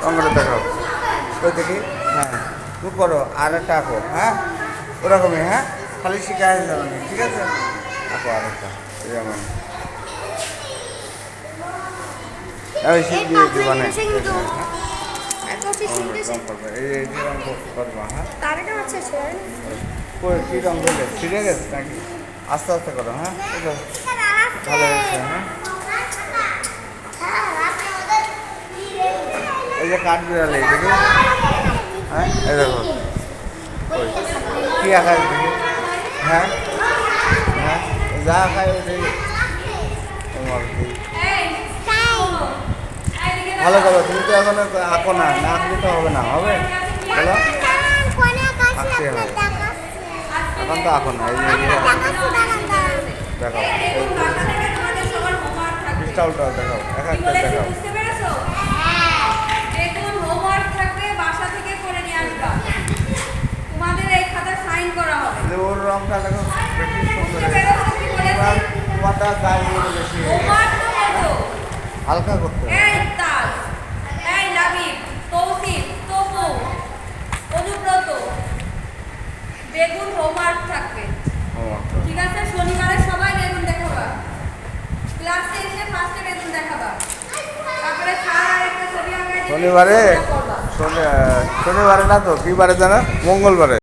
অঙ্গটা দেখাও। ওই দেখি। হ্যাঁ, তুমি করো আর একটা আঁকো। হ্যাঁ, ওরকমই। হ্যাঁ, খালি শিখাই যাবে না, ঠিক আছে? আঁকো আর একটা যেমন আমি শিখিয়ে দিবা না। রং করবে, এই যে রং করবা। হ্যাঁ, কই কী রং করলে ছিঁড়ে গেছে নাকি? আস্তে আস্তে করো। হ্যাঁ, এটা ভালো হয়েছে। হ্যাঁ, এই যে কাঠ বিড়ালে দেখি। হ্যাঁ, এই দেখো কই কী আঁকা দেখি। হ্যাঁ হ্যাঁ, যা খাই ওই তোমার কি ভালো করো। তুমি তো এখন আঁকো না, না আঁকলে তো হবে না। হবে বলো, আঁকতে হবে। এখন তো আঁকো না। এই যে দেখো ক্রিস্টালটাও দেখাও, এক একটা দেখাও। ওর রংটা দেখো বেশি সুন্দর। তোমারটা গায়ে বেশি হালকা করতে হবে। বেগুন হোমওয়ার্ক থাকবে, ঠিক আছে? শনিবারে সবাই বেগুন দেখাবা, ক্লাসে এসে ফার্স্টে বেগুন দেখাবা, তারপরে স্যার আরেকটা ছবি আঁকায় দিবে। শনিবারে? শনিবারে না তো, কি বারে জানো? মঙ্গলবারে।